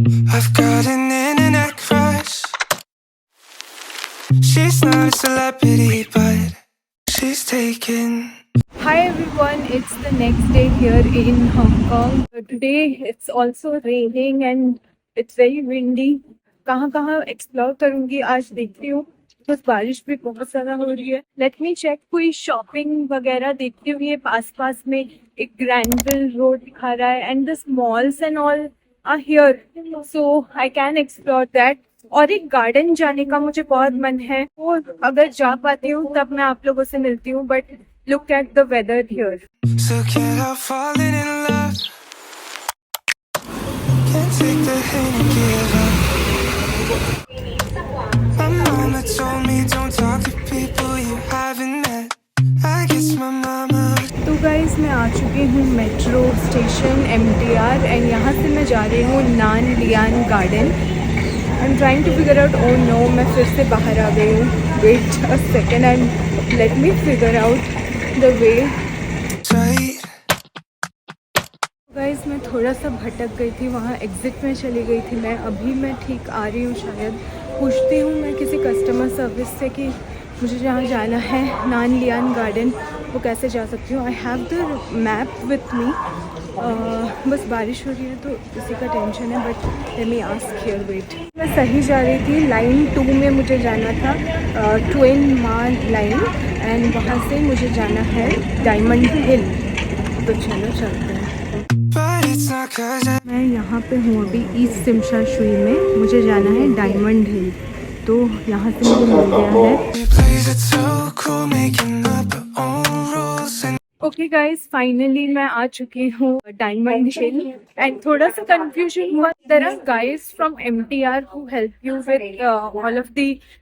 I've got an internet crush. She's not a celebrity, but she's taken. Hi everyone, it's the next day here in Hong Kong. Today it's also raining and it's very windy. कहाँ कहाँ explore करूँगी आज देखती हूँ. बस बारिश भी बहुत ज़्यादा हो रही है. लेट मी चेक कोई शॉपिंग वगैरह देखती हूँ. ये पास में एक ग्रैंडविल रोड दिखा रहा है and the malls and all are here, so I can explore that. और एक गार्डन जाने का मुझे बहुत मन है, वो अगर जा पाती हूँ तब मैं आप लोगों से मिलती हूँ. But look at the weather here. So can't help falling in love. Can't take the hint and give up. My mama told me don't talk to people you haven't met. I guess my mama. तो guys मैं आ चुकी हूँ metro station MTR and यहाँ से मैं जा रही हूँ Nan Lian garden. I am trying to figure out. Oh no, मैं फिर से बाहर आ गई हूँ. Wait a second and let me figure out the way. Guys मैं थोड़ा सा भटक गई थी, वहाँ एग्ज़िट में चली गई थी मैं. अभी मैं ठीक आ रही हूँ. शायद पूछती हूँ मैं किसी कस्टमर सर्विस से कि मुझे जहाँ जाना है नान लियान गार्डन वो कैसे जा सकती हूँ. I have the map with me. बस बारिश हो रही है तो इसी का टेंशन है. But let me ask here. Wait, मैं सही जा रही थी. लाइन 2 में मुझे जाना था, ट्विन मार लाइन, एंड वहाँ से मुझे जाना है डायमंड हिल. तो चलो चलते हैं. मैं यहाँ पे हूँ अभी ईस्ट सिमशा शुई में. मुझे जाना है डायमंड हिल. तो यहाँ से मुझे मिल गया है. ओके गाइस, फाइनली मैं आ चुकी हूँ डायमंड हिल एंड थोड़ा सा कंफ्यूजन हुआ. There are guys from MTR who help you with all of the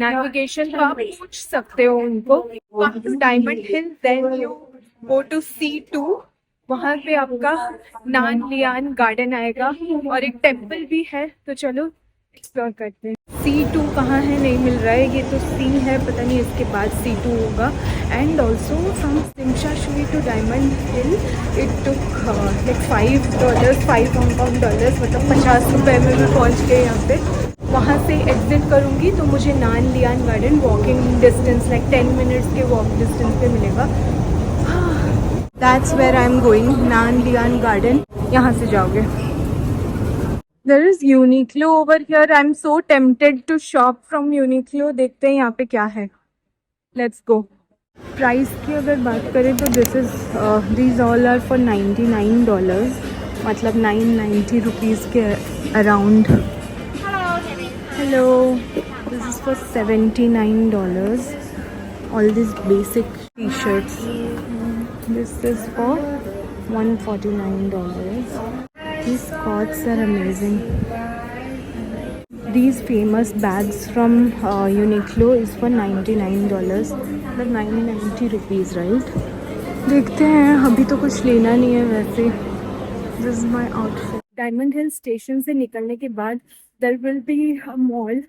navigation. तो आप पूछ सकते हो उनको. Come to diamond Hill, then you go to C2. वहाँ पे आपका नान लियान गार्डन आएगा और एक टेम्पल भी है. तो चलो एक्सप्लोर करते हैं. C2 कहाँ है नहीं मिल रहा है. ये तो C है, पता नहीं इसके बाद C2 होगा. And also from Tsim Sha Tsui to diamond hill it took like $5, 5 Hong Kong dollars, मतलब 50 रुपये में मैं पहुँच गई यहाँ पे. वहाँ से एग्जिट करूँगी तो मुझे Nan Lian garden walking distance like 10 minutes के वॉक डिस्टेंस पे मिलेगा. That's where I'm going, Nan Lian garden. यहाँ से जाओगे. There is Uniqlo over here. I'm so tempted to shop from Uniqlo. देखते हैं यहाँ पे क्या है. Let's go. प्राइस की अगर बात करें तो these all are for $99, मतलब 990 रुपीज़ के around. Hello. This is for $79. All these basic t-shirts. This is for $149. These skirts are amazing. These famous bags from Uniqlo is for $99, मतलब 990 rupees, right. देखते हैं, अभी तो कुछ लेना नहीं है वैसे. This is my outfit. Diamond hill station से निकलने के बाद there will be a mall,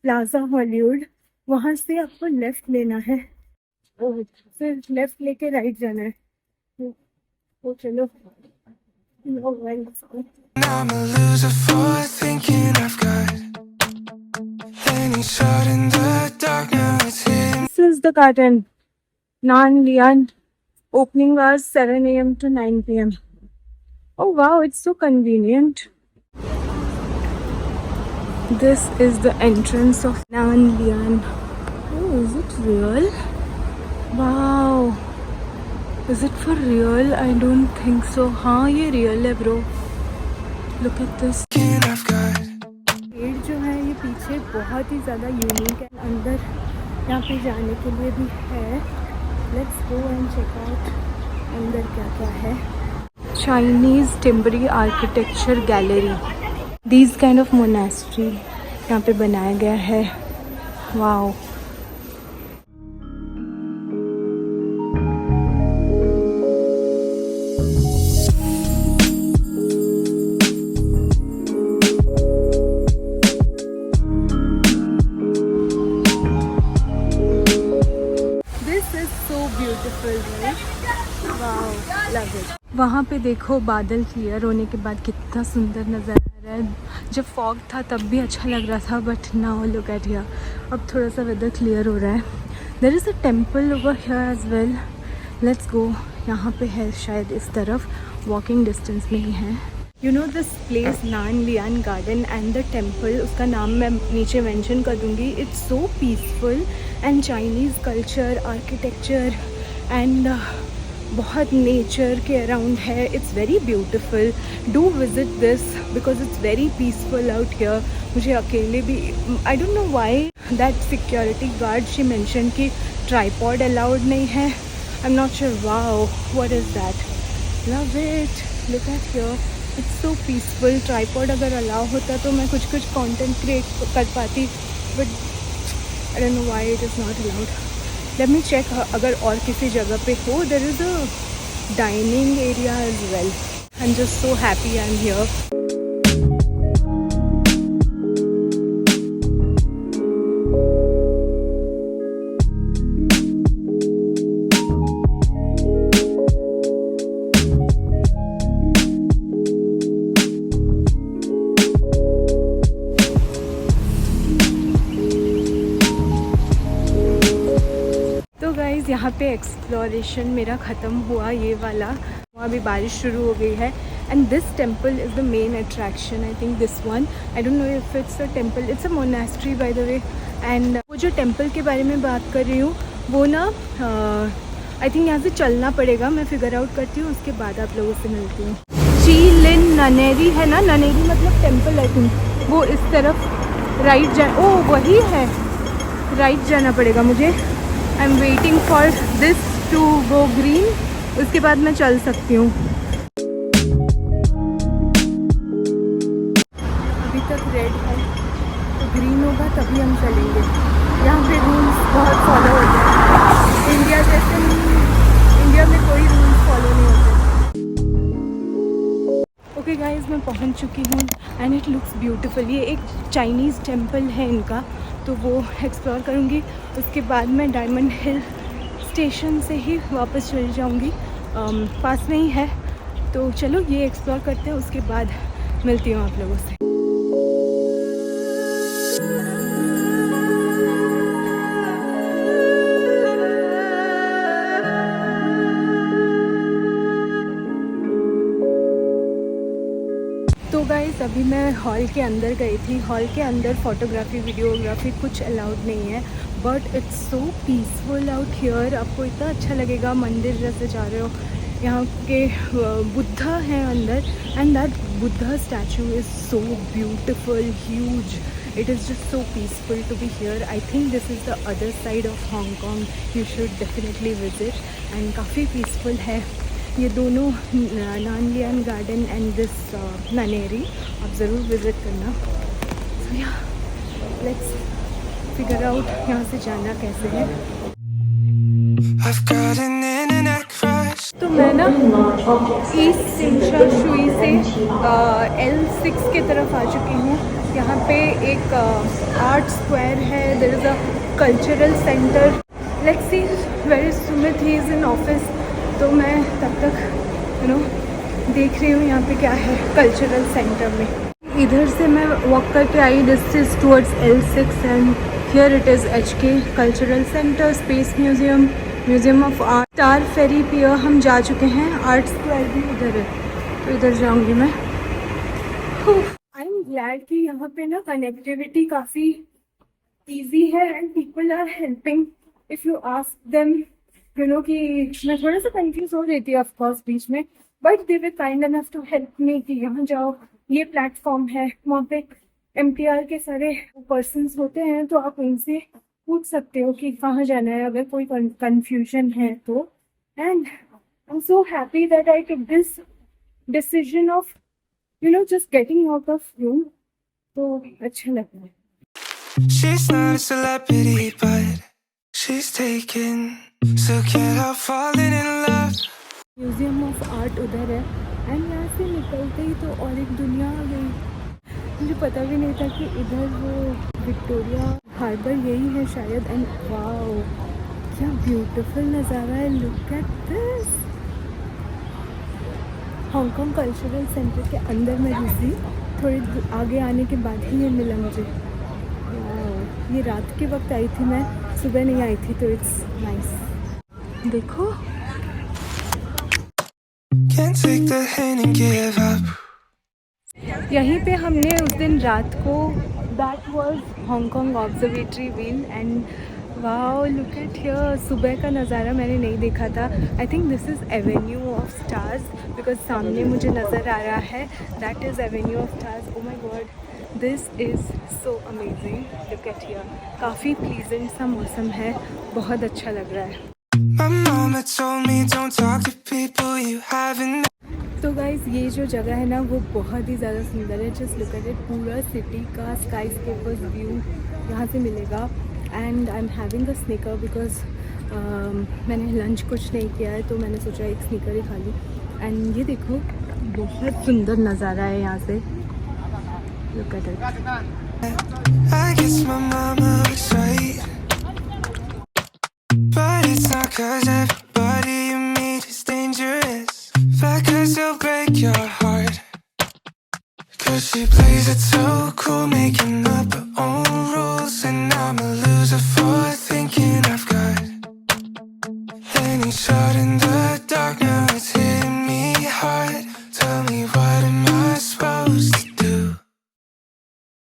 plaza Hollywood. वहाँ से आपको लेफ़्ट लेना है, फिर लेफ़्ट लेके राइट जाना है. तो चलो. I'm a loser for thinking I've got any shot in the dark. Now it's him. This is the garden. Nan Lian. Opening hours 7 a.m. to 9 p.m. Oh wow, it's so convenient. This is the entrance of Nan Lian. Oh, is it real? Wow. Is it for real? I don't think so. हाँ, ये real है bro. Look at this. पेड़ जो है ये पीछे बहुत ही ज़्यादा यूनिक है. अंदर यहाँ पे जाने के लिए भी है. Let's go and check out अंदर क्या क्या है. Chinese Timbri Architecture Gallery. These kind of monastery यहाँ पे बनाया गया है. Wow. वहाँ पे देखो बादल क्लियर होने के बाद कितना सुंदर नज़र आ रहा जब फॉग था तब भी अच्छा लग रहा था, but now look at here, अब थोड़ा सा वेदर क्लियर हो रहा है. There is a temple over here as well. Let's go. यहाँ पे है शायद इस तरफ, वॉकिंग डिस्टेंस में ही है. You know this place Nan Lian Garden and the temple, उसका नाम मैं नीचे मेंशन कर दूँगी. It's so peaceful and Chinese culture, architecture and बहुत नेचर के अराउंड है. It's very beautiful. Do visit this because it's very peaceful out here. मुझे अकेले भी, I don't know why that security guard she mention कि tripod allowed नहीं है. I am not sure. Wow, what is that. Love it. Look at here. It's so peaceful. Tripod अगर allow होता तो मैं कुछ कंटेंट क्रिएट कर पाती, but I don't know why it is not allowed. Let me check अगर और किसी जगह पे हो. There is a dining area as well. I am just so happy I am here. यहाँ पे एक्सप्लोरेशन मेरा ख़त्म हुआ, ये वाला. वहाँ अभी बारिश शुरू हो गई है. And this temple is the main attraction. I think this one, I don't know if it's a temple, it's a monastery by the way. And वो जो टेम्पल के बारे में बात कर रही हूँ वो ना आई थिंक यहाँ से चलना पड़ेगा. मैं फिगर आउट करती हूँ, उसके बाद आप लोगों से मिलती हूँ. ची लिन ननेरी है ना, ननेरी मतलब टेम्पल. आई थिंक वो इस तरफ राइट जा, ओ वही है, राइट जाना पड़ेगा मुझे. I am waiting for this to go green, उसके बाद मैं चल सकती हूँ. अभी तक रेड है, तो ग्रीन होगा तभी हम चलेंगे. यहाँ पे रूल्स बहुत फॉलो होते हैं. इंडिया जैसे इंडिया में कोई रूल्स फॉलो नहीं होते. ओके गाइज, मैं पहुँच चुकी हूँ एंड इट लुक्स ब्यूटीफुल. ये एक चाइनीज़ टेम्पल है इनका, तो वो एक्सप्लोर करूँगी. उसके बाद मैं डायमंड हिल स्टेशन से ही वापस चली जाऊँगी. पास में ही है, तो चलो ये एक्सप्लोर करते हैं, उसके बाद मिलती हूँ आप लोगों से. तो गाइस अभी मैं हॉल के अंदर गई थी. हॉल के अंदर फोटोग्राफी वीडियोग्राफी कुछ अलाउड नहीं है, but it's so peaceful out here. आपको इतना अच्छा लगेगा. मंदिर जैसे जा रहे हो. यहाँ के बुद्धा हैं अंदर, and that Buddha statue is so beautiful, huge. It is just so peaceful to be here. I think this is the other side of Hong Kong. You should definitely visit. And काफ़ी पीसफुल है ये दोनों, Nan Lian Garden and this nunnery. आप ज़रूर visit करना. सो या let's figure out यहाँ से जाना कैसे है. I've got an internet crush. तो मैं ना ईस्ट सिंशा शुई से L6 की तरफ आ चुकी हूँ. यहाँ पे एक आर्ट स्क्वायर है. There is a cultural centre. Let's see where is Sumit. He is in office, तो मैं तब तक यू नो देख रही हूँ यहाँ पे क्या है कल्चरल सेंटर में. इधर से मैं वॉक करके आई. This is towards L6 and here it is HK cultural centre, space museum, museum of art, star ferry pier हम जा चुके हैं. आर्ट स्क्वायर भी इधर है, तो इधर जाऊँगी मैं. आई एम ग्लैड कि यहाँ पे ना कनेक्टिविटी काफ़ी ईजी है and people are helping if you ask them. You know कि मैं थोड़ा सा कंफ्यूज हो रही थी ऑफ कोर्स बीच में, but they were kind enough to help me कि यहाँ जाओ, ये प्लेटफॉर्म है. वहाँ पे MTR के सारे पर्सन्स होते हैं, तो आप उनसे पूछ सकते हो कि कहाँ जाना है अगर कोई कंफ्यूजन है तो. And I am so happy that I took this decision of you know just getting out of room. तो अच्छा लगता है. She's not a celebrity, but she's taken. So can't help falling in love. Museum of art उधर है. And यहाँ से निकलते ही तो और एक दुनिया आ गई. मुझे पता भी नहीं था कि इधर वो विक्टोरिया हार्बर यही है शायद. एंड वाओ, क्या ब्यूटीफुल नज़ारा है. Look at this. Hong Kong cultural centre के अंदर मैं घुसी थोड़ी आगे आने के बाद ही ये मिला मुझे। वाह, ये रात के वक्त आई थी मैं, सुबह नहीं आई थी, तो इट्स नाइस। देखो Can't take the hint and give up. यहीं पे हमने उस दिन रात को, that was Hong Kong observatory wheel and wow look at here. सुबह का नज़ारा मैंने नहीं देखा था। आई think this is Avenue of stars, because सामने मुझे नज़र आ रहा है, that is Avenue of stars. O my God, this is so amazing, look at here. काफ़ी प्लीजेंट सा मौसम है, बहुत अच्छा लग रहा है। My mama told me don't talk to people you haven't met. तो गाइज़ ये जो जगह है ना वो बहुत ही ज़्यादा सुंदर है। जस्ट लुक एट इट, पूरा सिटी का स्काई स्केपर्स व्यू यहाँ से मिलेगा। And I am having a sneaker because मैंने लंच कुछ नहीं किया है, तो मैंने सोचा एक स्नीकर ही खा लूँ। एंड ये देखो बहुत सुंदर नज़ारा है यहाँ से, look at it. I guess my mama was right, but it's not 'cause everybody you meet is dangerous, but 'cause they'll break your heart. 'Cause she plays it so cool, making up her own rules, and I'm a loser for thinking I've got any shot in the dark. Now it's hitting me hard. Tell me, what am I supposed to do?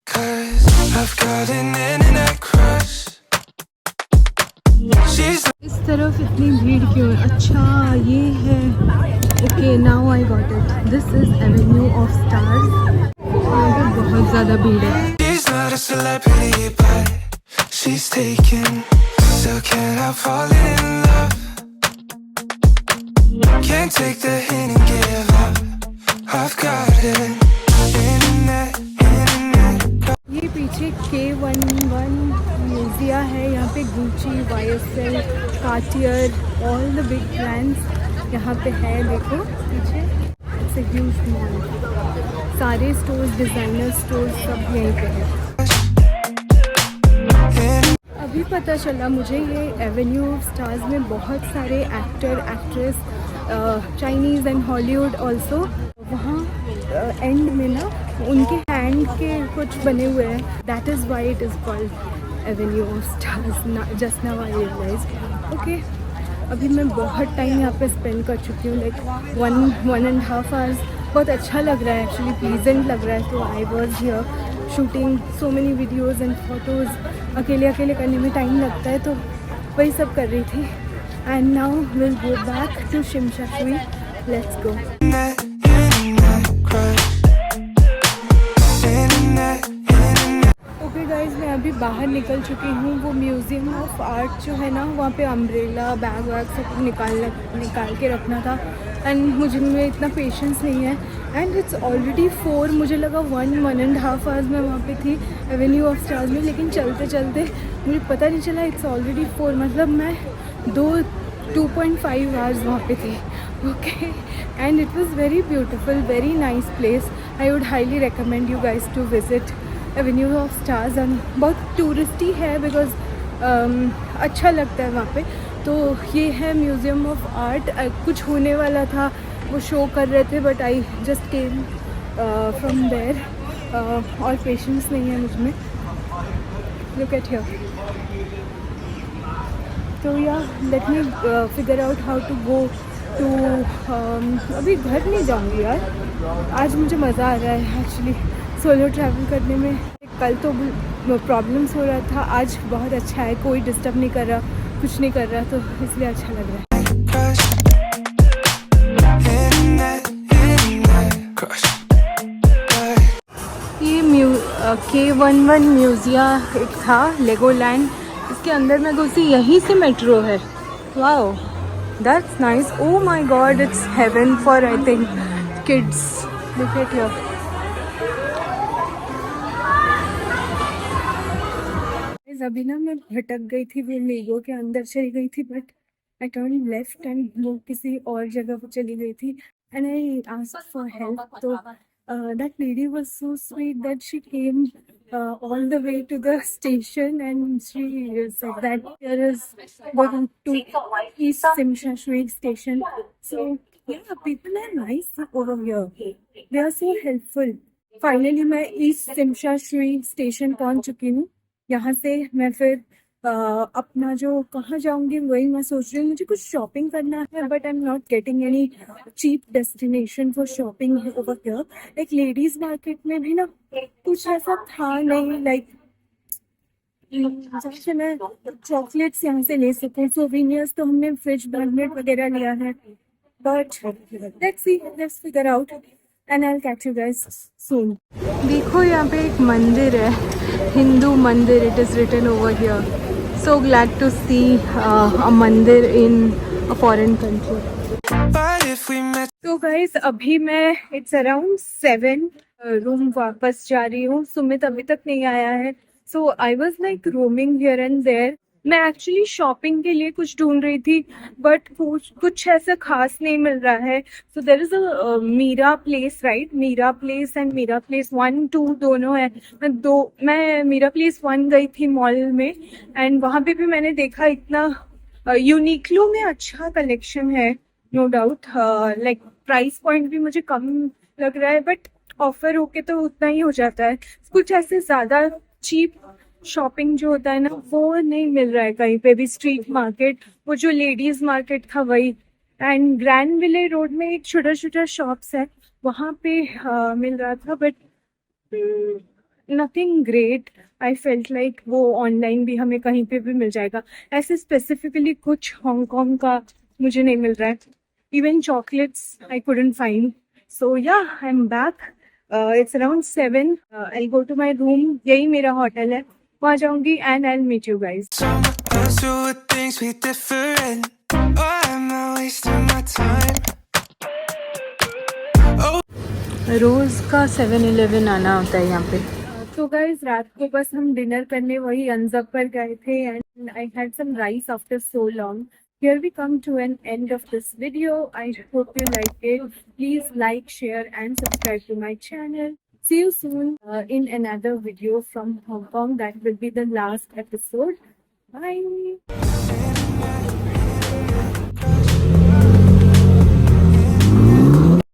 'Cause I've got an internet crush. She's इस तरफ इतनी भीड़ क्यों है? अच्छा ये है, okay now I got it, this is Avenue of stars. यहाँ पे बहुत ज़्यादा भीड़ है। She's not a celebrity, but she's taken. Still can't help falling in love. Can't take the hint and give up. I've got it. Internet. ये पीछे K11 म्यूजिया है, यहाँ पे Gucci, YSL, Cartier, all the big brands यहाँ पे है। देखो पीछे, इट्स अ ह्यूज मॉल, सारे स्टोर्स, डिज़ाइनर स्टोर्स सब यहीं पे है। अभी पता चला मुझे ये एवेन्यू ऑफ स्टार्स में बहुत सारे actor actress, Chinese and Hollywood also, वहाँ एंड में ना उनके हैंड के कुछ बने हुए हैं, that is why it is called Avenue of Stars. Just now I realized. Okay, अभी मैं बहुत टाइम यहाँ पे स्पेंड कर चुकी हूँ, लाइक 1.5 आवर्स। बहुत अच्छा लग रहा है एक्चुअली, प्लीजेंट लग रहा है। तो I was here shooting so many videos and photos. अकेले अकेले करने में टाइम लगता है, तो वही सब कर रही थी। And now will go back to Tsim Sha श्री, लेट्स गो। ओके गाइज, मैं अभी बाहर निकल चुकी हूँ। वो म्यूज़ियम ऑफ आर्ट जो है ना, वहाँ पे अम्ब्रेला, बैग वैग सब निकाल के रखना था। एंड मुझे इतना पेशेंस नहीं है। एंड इट्स ऑलरेडी 4, मुझे लगा 1.5 आवर्स मैं वहाँ पे थी एवेन्यू ऑफ स्टार्स में, लेकिन चलते चलते मुझे पता नहीं चला इट्स ऑलरेडी 4, मतलब मैं 2.5 आवर्स वहाँ पे थी। Okay, and it was very beautiful, very nice place. I would highly recommend you guys to visit Avenue of Stars. And बहुत टूरिस्टी है बिकॉज अच्छा लगता है वहाँ पे। तो ये है म्यूज़ियम ऑफ आर्ट। कुछ होने वाला था, वो शो कर रहे थे, but I just came from there. और पेशेंस नहीं है मुझ में। Look at here. तो या let me figure out how to go to. अभी घर नहीं जाऊँगी यार, आज मुझे मज़ा आ रहा है एक्चुअली सोलो ट्रैवल करने में। कल तो प्रॉब्लम्स हो रहा था, आज बहुत अच्छा है, कोई डिस्टर्ब नहीं कर रहा, कुछ नहीं कर रहा, तो इसलिए अच्छा लग रहा है। ये K11 म्यूजिया एक था, लेगोलैंड, इसके अंदर मैं घुसी, यहीं से मेट्रो है। Wow, that's nice. Oh my god, it's heaven for I think kids. Look at here. अभी ना मैं भटक गई थी, वो लेगो के अंदर चली गई थी, but I turn left and वो किसी और जगह पर चली गई थी। And I asked for help, तो that lady was so sweet that she came all the way to the station, and she said that there is going to East Simshashri station. So yeah, people are nice over here. They are so helpful. Finally मैं east सिमशा Shri station पहुंच चुकी हूँ। यहाँ से मैं फिर अपना जो कहाँ जाऊंगी वही मैं सोच रही हूँ। मुझे कुछ शॉपिंग करना है but I am not getting any cheap destination for shopping over here. एक लेडीज मार्केट में भी ना कुछ ऐसा था नहीं, लाइक जहाँ से मैं चॉकलेट्स यहाँ से ले सकूँ। सोवेनियर्स तो हमने फ्रिज मैग्नेट वगैरह लिया है, but let's figure out and I will catch you guys soon. देखो यहाँ पे एक मंदिर है, हिंदू मंदिर, it is written over here. So glad to see a mandir in a foreign country. But if we met, तो गाइस अभी मैं इट्स अराउंड 7 रूम वापस जा रही हूँ। सुमित अभी तक नहीं आया है, so I was like roaming here and there. मैं एक्चुअली शॉपिंग के लिए कुछ ढूंढ रही थी बट कुछ ऐसा खास नहीं मिल रहा है। So there is a Mira place, right? Mira place and Mira place 1 2 दोनों है। मैं मीरा प्लेस 1 गई थी मॉल में एंड वहाँ पे भी मैंने देखा इतना यूनिक्लो में अच्छा कलेक्शन है, no doubt. Like price point भी मुझे कम लग रहा है बट ऑफर होके तो उतना ही हो जाता है। कुछ ऐसे ज़्यादा चीप शॉपिंग जो होता है ना वो नहीं मिल रहा है कहीं पे भी। स्ट्रीट मार्केट, वो जो लेडीज मार्केट था वही, एंड ग्रैंड विले रोड में एक छोटा छोटा शॉप्स है वहाँ पे मिल रहा था but nothing great. I felt like वो ऑनलाइन भी हमें कहीं पे भी मिल जाएगा। ऐसे स्पेसिफिकली कुछ हांगकांग का मुझे नहीं मिल रहा है। Even chocolates I couldn't find. So yeah, I'm back. It's around 7. I'll go to my room. यही मेरा होटल है, वहाँ जाऊंगी and I'll meet you guys. someone else who would things be different. Oh, am I wasting my time? रोज का 7-Eleven आना होता है यहाँ पे। तो गाइज रात को बस हम डिनर करने वही अनजब पर गए थे and I had some rice after so long. Here we come to an end of this video. I hope you liked it. Please like, share and subscribe to my channel. See you soon in another video from Hong Kong. That will be the last episode. Bye.